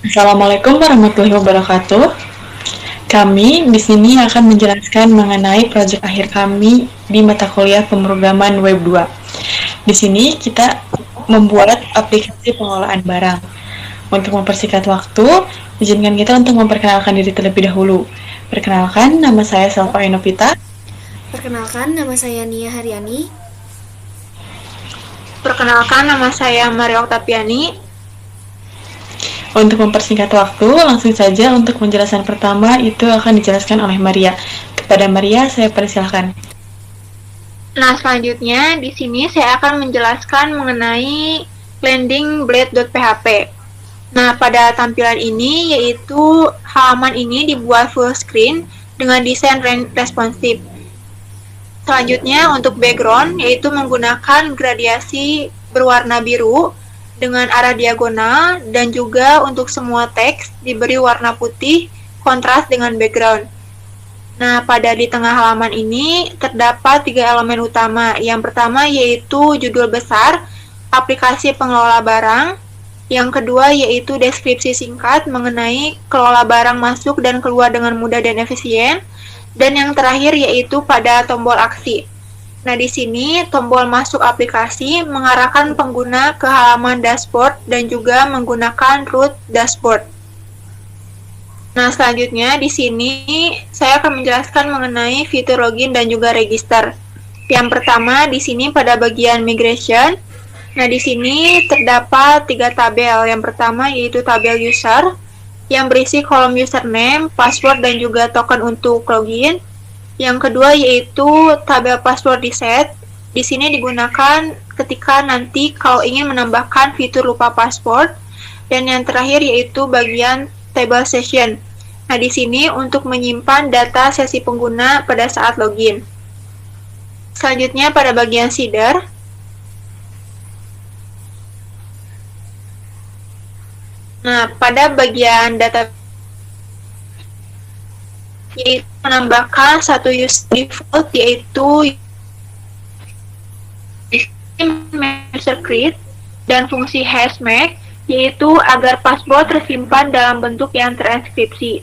Assalamualaikum warahmatullahi wabarakatuh. Kami di sini akan menjelaskan mengenai proyek akhir kami di mata kuliah pemrograman Web 2. Di sini kita membuat aplikasi pengelolaan barang. Untuk mempersingkat waktu, izinkan kita untuk memperkenalkan diri terlebih dahulu. Perkenalkan, nama saya Selva Enopita. Perkenalkan, nama saya Nia Haryani. Perkenalkan, nama saya Maria Oktaviani. Untuk mempersingkat waktu, langsung saja untuk penjelasan pertama itu akan dijelaskan oleh Maria. Kepada Maria, saya persilahkan. Nah, selanjutnya di sini saya akan menjelaskan mengenai landingblade.php. Nah, pada tampilan ini yaitu halaman ini dibuat full screen dengan desain responsif. Selanjutnya untuk background yaitu menggunakan gradiasi berwarna biru dengan arah diagonal dan juga untuk semua teks diberi warna putih kontras dengan background. Nah, pada di tengah halaman ini terdapat 3 elemen utama. Yang pertama yaitu judul besar, aplikasi pengelola barang. Yang kedua yaitu deskripsi singkat mengenai kelola barang masuk dan keluar dengan mudah dan efisien. Dan yang terakhir yaitu pada tombol aksi. Nah, di sini tombol masuk aplikasi mengarahkan pengguna ke halaman dashboard dan juga menggunakan root dashboard. Nah, selanjutnya di sini saya akan menjelaskan mengenai fitur login dan juga register. Yang pertama di sini pada bagian migration. Nah, di sini terdapat 3 tabel. Yang pertama yaitu tabel user yang berisi kolom username, password dan juga token untuk login. Yang kedua yaitu tabel password reset. Di sini digunakan ketika nanti kalau ingin menambahkan fitur lupa password. Dan yang terakhir yaitu bagian table session. Nah, di sini untuk menyimpan data sesi pengguna pada saat login. Selanjutnya pada bagian seeder. Nah, pada bagian data yaitu menambahkan satu user default yaitu user create dan fungsi hashmake yaitu agar password tersimpan dalam bentuk yang terenkripsi.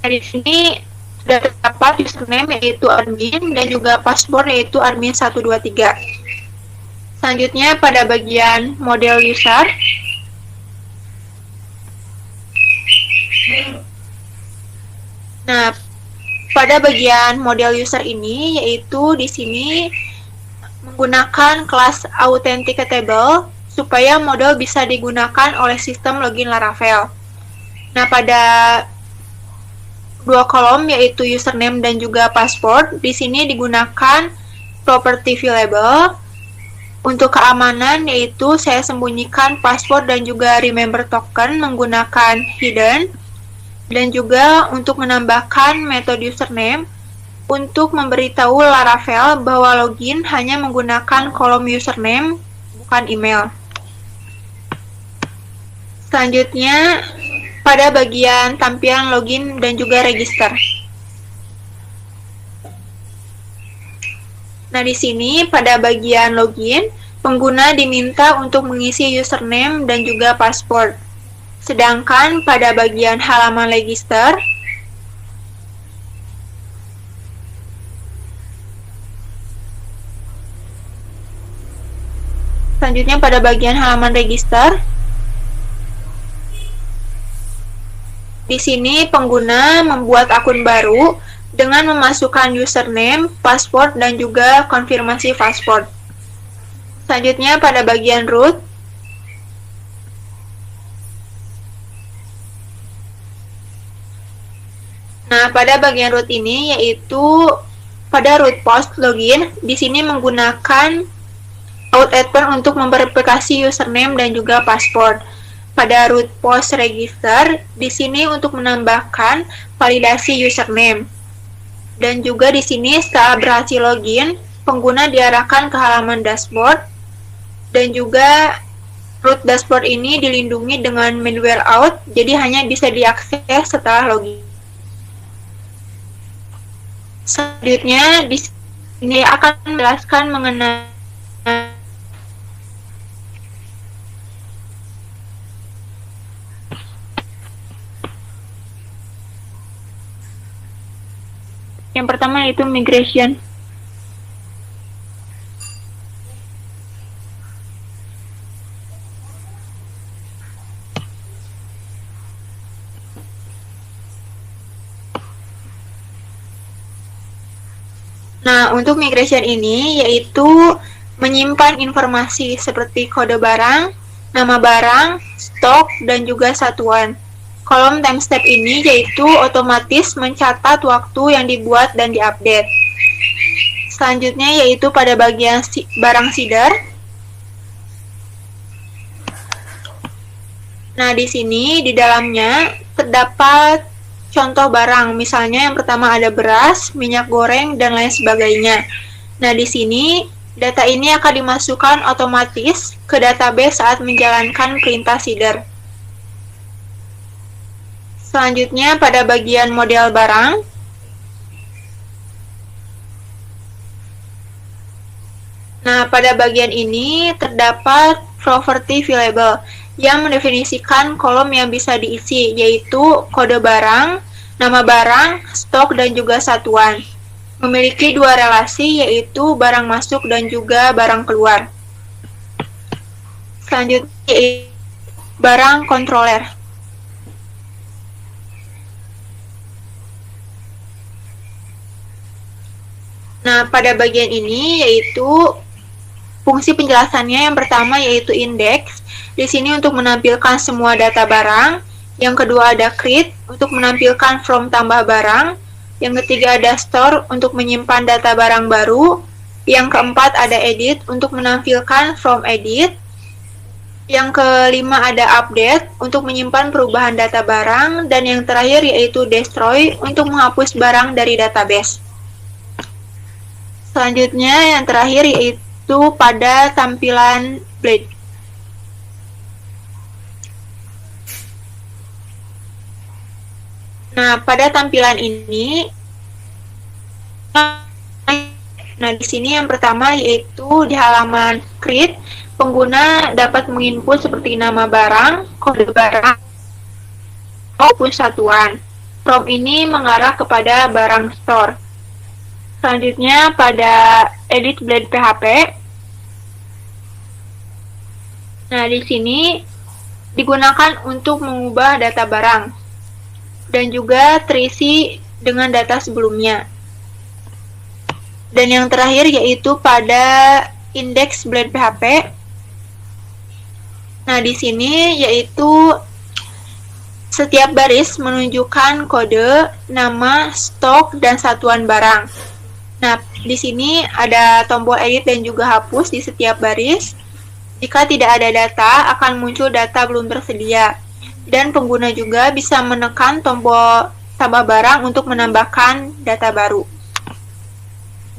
Nah, di sini sudah terdapat username yaitu admin dan juga password yaitu admin123. Selanjutnya pada bagian model user. Nah, pada bagian model user ini yaitu di sini menggunakan kelas authenticatable supaya model bisa digunakan oleh sistem login Laravel. Nah, pada 2 kolom yaitu username dan juga password, di sini digunakan property variable. Untuk keamanan yaitu saya sembunyikan password dan juga remember token menggunakan hidden. Dan juga untuk menambahkan metode username untuk memberitahu Laravel bahwa login hanya menggunakan kolom username bukan email. Selanjutnya pada bagian tampilan login dan juga register. Nah, di sini pada bagian login, pengguna diminta untuk mengisi username dan juga password. Sedangkan pada bagian halaman register, selanjutnya pada bagian halaman register, di sini pengguna membuat akun baru dengan memasukkan username, password, dan juga konfirmasi password. Selanjutnya pada bagian root, nah, pada bagian root ini yaitu pada root post login, di sini menggunakan out-admin untuk memverifikasi username dan juga password. Pada root post register, di sini untuk menambahkan validasi username. Dan juga di sini setelah berhasil login, pengguna diarahkan ke halaman dashboard. Dan juga root dashboard ini dilindungi dengan malware out, jadi hanya bisa diakses setelah login. Selanjutnya di sini akan menjelaskan mengenai Yang pertama yaitu migration. Nah, untuk migration ini yaitu menyimpan informasi seperti kode barang, nama barang, stok, dan juga satuan. Kolom timestamp ini yaitu otomatis mencatat waktu yang dibuat dan diupdate. Selanjutnya yaitu pada bagian barang seeder. Nah, di sini di dalamnya terdapat contoh barang, misalnya yang pertama ada beras, minyak goreng, dan lain sebagainya. Nah, di sini data ini akan dimasukkan otomatis ke database saat menjalankan perintah seeder. Selanjutnya pada bagian model barang. Nah, pada bagian ini terdapat property variable yang mendefinisikan kolom yang bisa diisi, yaitu kode barang, nama barang, stok, dan juga satuan. Memiliki dua relasi, yaitu barang masuk dan juga barang keluar. Selanjutnya, barang controller. Nah, pada bagian ini yaitu fungsi penjelasannya yang pertama yaitu index. Di sini untuk menampilkan semua data barang. Yang kedua ada create untuk menampilkan from tambah barang. Yang ketiga ada store untuk menyimpan data barang baru. Yang keempat ada edit untuk menampilkan from edit. Yang kelima ada update untuk menyimpan perubahan data barang. Dan yang terakhir yaitu destroy untuk menghapus barang dari database. Selanjutnya yang terakhir yaitu pada tampilan blade. Nah, pada tampilan ini, di sini yang pertama yaitu di halaman create, pengguna dapat menginput seperti nama barang, kode barang, maupun satuan. From ini mengarah kepada barang store. Selanjutnya pada edit blade PHP. Nah, di sini digunakan untuk mengubah data barang dan juga terisi dengan data sebelumnya. Dan yang terakhir yaitu pada index blade PHP. Nah, di sini yaitu setiap baris menunjukkan kode, nama, stok, dan satuan barang. Nah, di sini ada tombol edit dan juga hapus di setiap baris. Jika tidak ada data, akan muncul data belum tersedia. Dan pengguna juga bisa menekan tombol tambah barang untuk menambahkan data baru.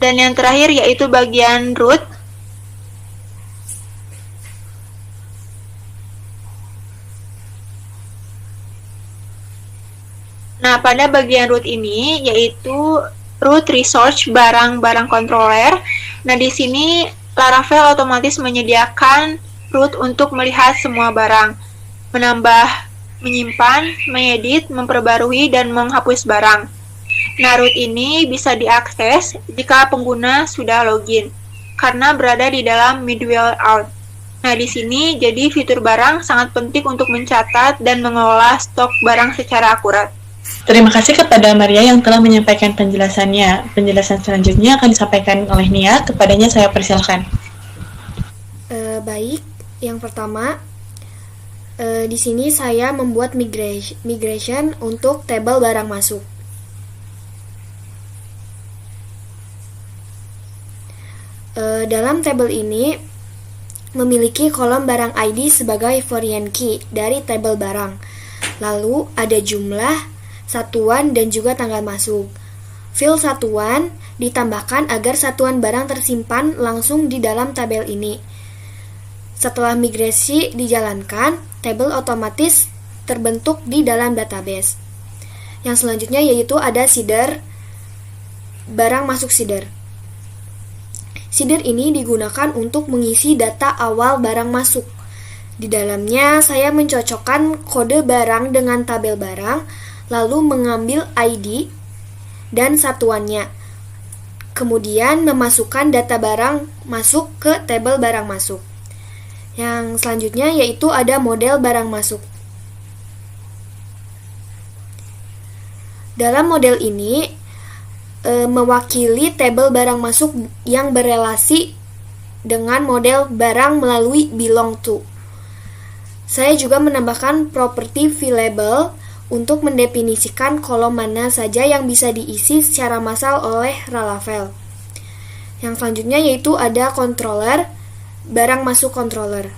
Dan yang terakhir yaitu bagian root. Nah, pada bagian root ini yaitu root resource barang-barang controller. Nah, di sini Laravel otomatis menyediakan root untuk melihat semua barang, menambah, menyimpan, mengedit, memperbarui, dan menghapus barang. Nah, root ini bisa diakses jika pengguna sudah login, karena berada di dalam middleware out. Nah, di sini jadi fitur barang sangat penting untuk mencatat dan mengelola stok barang secara akurat. Terima kasih kepada Maria yang telah menyampaikan penjelasannya. Penjelasan selanjutnya akan disampaikan oleh Nia. Kepadanya saya persilahkan. Baik, yang pertama, di sini saya membuat migration untuk tabel barang masuk. Dalam tabel ini memiliki kolom barang ID sebagai foreign key dari tabel barang. Lalu ada jumlah, satuan, dan juga tanggal masuk. Field satuan ditambahkan agar satuan barang tersimpan langsung di dalam tabel ini. Setelah migrasi dijalankan, tabel otomatis terbentuk di dalam database. Yang selanjutnya yaitu ada seeder, barang masuk seeder. Seeder ini digunakan untuk mengisi data awal barang masuk. Di dalamnya saya mencocokkan kode barang dengan tabel barang, lalu mengambil ID dan satuannya. Kemudian memasukkan data barang masuk ke tabel barang masuk. Yang selanjutnya yaitu ada model barang masuk. Dalam model ini mewakili tabel barang masuk yang berelasi dengan model barang melalui belong to. Saya juga menambahkan properti VLabel untuk mendefinisikan kolom mana saja yang bisa diisi secara massal oleh Laravel. Yang selanjutnya yaitu ada controller, barang masuk controller.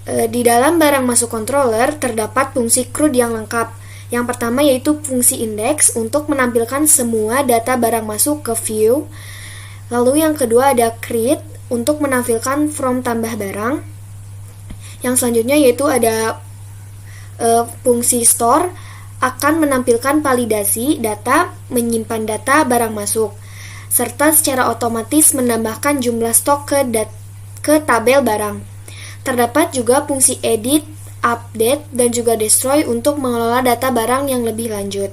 Di dalam barang masuk controller terdapat fungsi CRUD yang lengkap. Yang pertama yaitu fungsi index untuk menampilkan semua data barang masuk ke view. Lalu yang kedua ada create untuk menampilkan from tambah barang. Yang selanjutnya yaitu ada fungsi store akan menampilkan validasi data, menyimpan data barang masuk, serta secara otomatis menambahkan jumlah stok ke tabel barang. Terdapat juga fungsi edit, update, dan juga destroy untuk mengelola data barang yang lebih lanjut.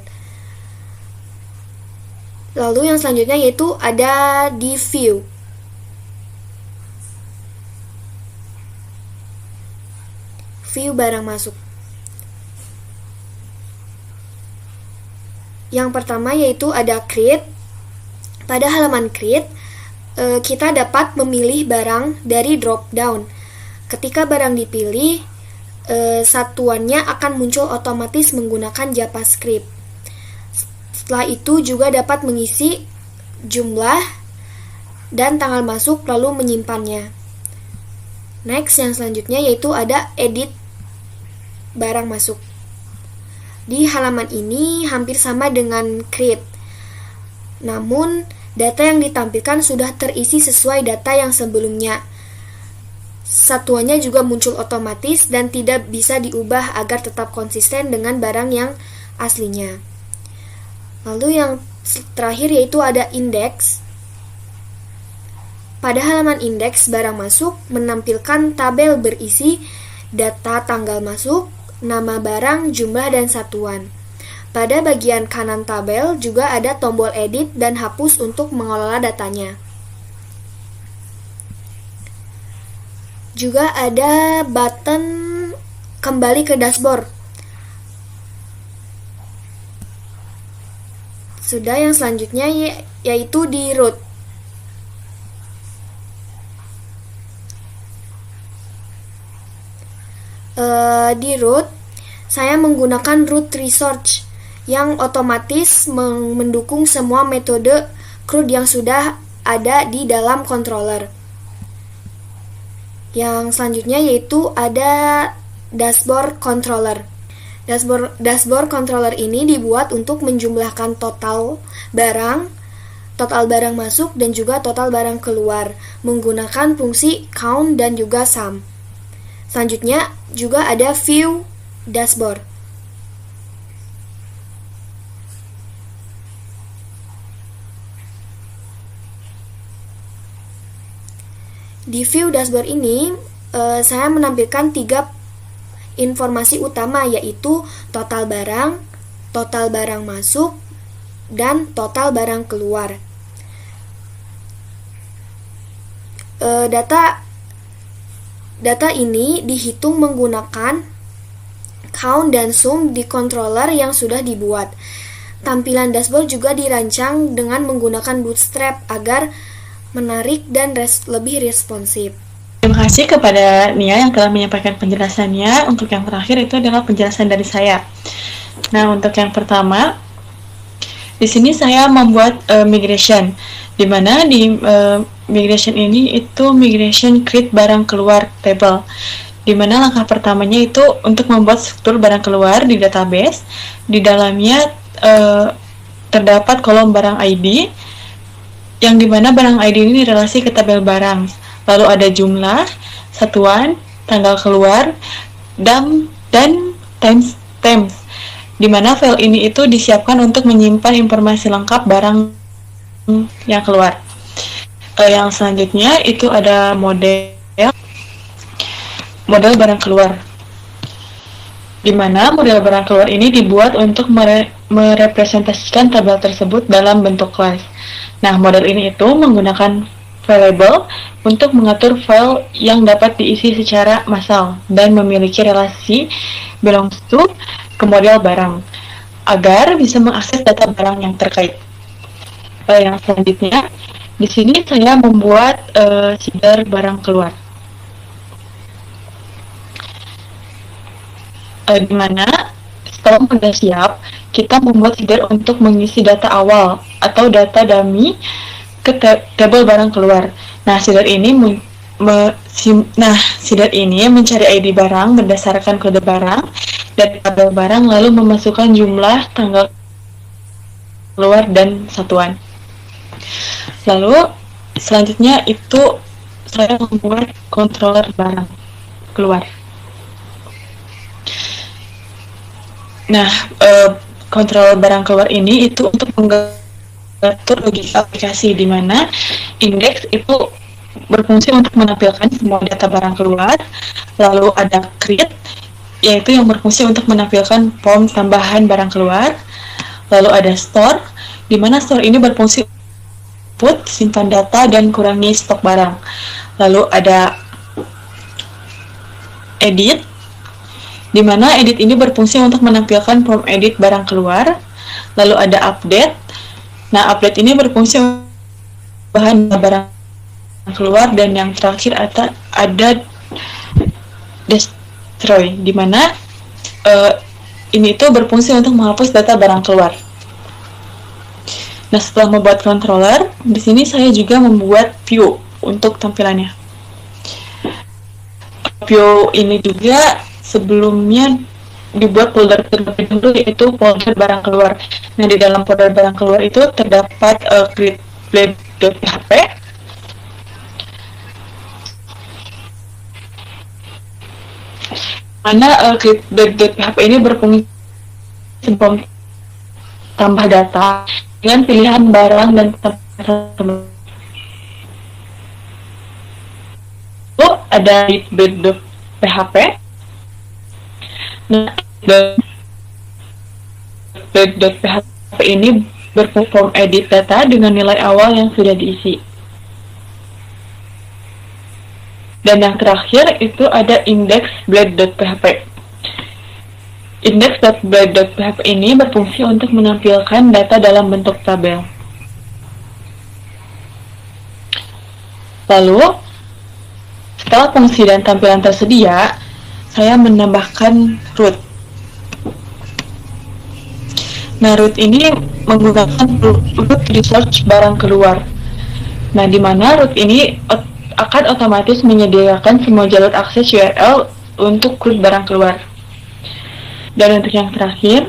Lalu yang selanjutnya yaitu ada di view. View barang masuk. Yang pertama yaitu ada create. Pada halaman create, kita dapat memilih barang dari drop down. Ketika barang dipilih, satuannya akan muncul otomatis menggunakan JavaScript. Setelah itu juga dapat mengisi jumlah dan tanggal masuk lalu menyimpannya. Next, yang selanjutnya yaitu ada edit barang masuk. Di halaman ini hampir sama dengan create. Namun, data yang ditampilkan sudah terisi sesuai data yang sebelumnya. Satuannya juga muncul otomatis dan tidak bisa diubah agar tetap konsisten dengan barang yang aslinya. Lalu yang terakhir yaitu ada index. Pada halaman indeks barang masuk menampilkan tabel berisi data tanggal masuk, nama barang, jumlah, dan satuan. Pada bagian kanan tabel juga ada tombol edit dan hapus untuk mengelola datanya. Juga ada button kembali ke dashboard. Sudah, yang selanjutnya yaitu di root. Di root, saya menggunakan root research yang otomatis mendukung semua metode CRUD yang sudah ada di dalam controller. Yang selanjutnya yaitu ada dashboard controller. Dashboard controller ini dibuat untuk menjumlahkan total barang masuk dan juga total barang keluar menggunakan fungsi count dan juga sum. Selanjutnya juga ada view dashboard. Di view dashboard ini saya menampilkan 3 informasi utama yaitu total barang masuk, dan total barang keluar. Data ini dihitung menggunakan count dan sum di controller yang sudah dibuat. Tampilan dashboard juga dirancang dengan menggunakan Bootstrap agar menarik dan lebih responsif. Terima kasih kepada Nia yang telah menyampaikan penjelasannya. Untuk yang terakhir itu adalah penjelasan dari saya. Nah, untuk yang pertama, di sini saya membuat migration, di mana di migration ini itu migration create barang keluar table, di mana langkah pertamanya itu untuk membuat struktur barang keluar di database. Di dalamnya terdapat kolom barang ID, yang dimana barang ID ini relasi ke tabel barang. Lalu ada jumlah, satuan, tanggal keluar, dan timestamp, di mana file ini itu disiapkan untuk menyimpan informasi lengkap barang yang keluar. Yang selanjutnya itu ada model barang keluar. di mana model barang keluar ini dibuat untuk merepresentasikan tabel tersebut dalam bentuk kelas. Nah, model ini itu menggunakan variable untuk mengatur file yang dapat diisi secara massal dan memiliki relasi belongs to ke model barang agar bisa mengakses data barang yang terkait. Yang selanjutnya, di sini saya membuat seeder barang keluar. Di mana setelah sudah siap, kita membuat seeder untuk mengisi data awal atau data dummy ke tabel barang keluar. Nah, seeder ini mencari ID barang berdasarkan kode barang dan tabel barang, lalu memasukkan jumlah, tanggal keluar, dan satuan. Lalu selanjutnya itu saya membuat controller barang keluar. Nah, controller barang keluar ini itu untuk mengatur logika aplikasi, di mana index itu berfungsi untuk menampilkan semua data barang keluar. Lalu ada create, yaitu yang berfungsi untuk menampilkan form tambahan barang keluar. Lalu ada store, di mana store ini berfungsi put, simpan data, dan kurangi stok barang. Lalu ada edit, di mana edit ini berfungsi untuk menampilkan form edit barang keluar. Lalu ada update. Nah, update ini berfungsi untuk bahan barang keluar, dan yang terakhir ada destroy, di mana ini itu berfungsi untuk menghapus data barang keluar. Nah, setelah membuat controller, di sini saya juga membuat view untuk tampilannya. View ini juga sebelumnya dibuat folder terlebih dahulu, yaitu folder barang keluar. Nah, di dalam folder barang keluar itu terdapat create.php, mana create.php ini berfungsi sebagai tambah data dengan pilihan barang dan tempat. Lalu ada build.php. Nah, build.php ini berfungsi edit data dengan nilai awal yang sudah diisi. Dan yang terakhir itu ada index.blade.php. Index.blade.php ini berfungsi untuk menampilkan data dalam bentuk tabel. Lalu, setelah fungsi dan tampilan tersedia, saya menambahkan root. Nah, root ini menggunakan root research barang keluar. Nah, di mana root ini akan otomatis menyediakan semua jalur akses URL untuk root barang keluar. Dan untuk yang terakhir,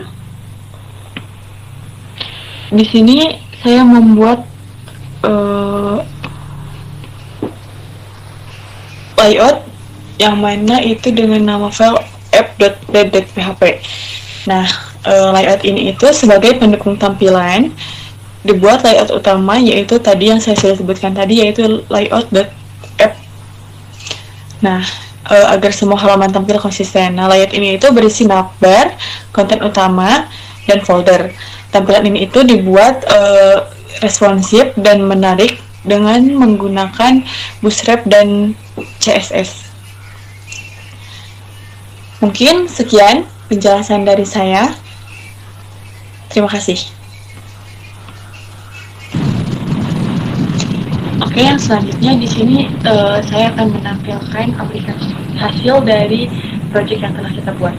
di sini saya membuat layout yang mana itu dengan nama file app.blade.php. Nah, layout ini itu sebagai pendukung tampilan dibuat layout utama, yaitu tadi yang saya sudah sebutkan tadi, yaitu layout.app. Nah, agar semua halaman tampil konsisten. Nah, layout ini itu berisi navbar, konten utama, dan folder. Tampilan ini itu dibuat responsif dan menarik dengan menggunakan Bootstrap dan CSS. Mungkin sekian penjelasan dari saya. Terima kasih. Oke, yang selanjutnya di sini saya akan menampilkan aplikasi hasil dari proyek yang telah kita buat.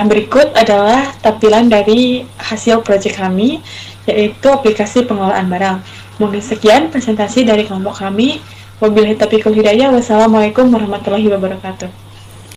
Nah, berikut adalah tampilan dari hasil proyek kami, yaitu aplikasi pengelolaan barang. Mungkin sekian presentasi dari kelompok kami. Wabillahi taufiq wal hidayah. Wassalamualaikum warahmatullahi wabarakatuh.